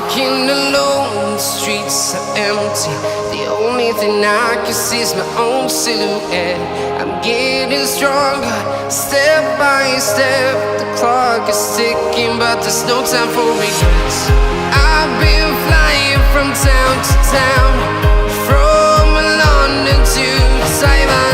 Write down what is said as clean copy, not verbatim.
Walking alone, the streets are empty. The only thing I can see is my own silhouette. I'm getting stronger, step by step. The clock is ticking, but there's no time for regrets. I've been flying from town to town, from London to Taiwan.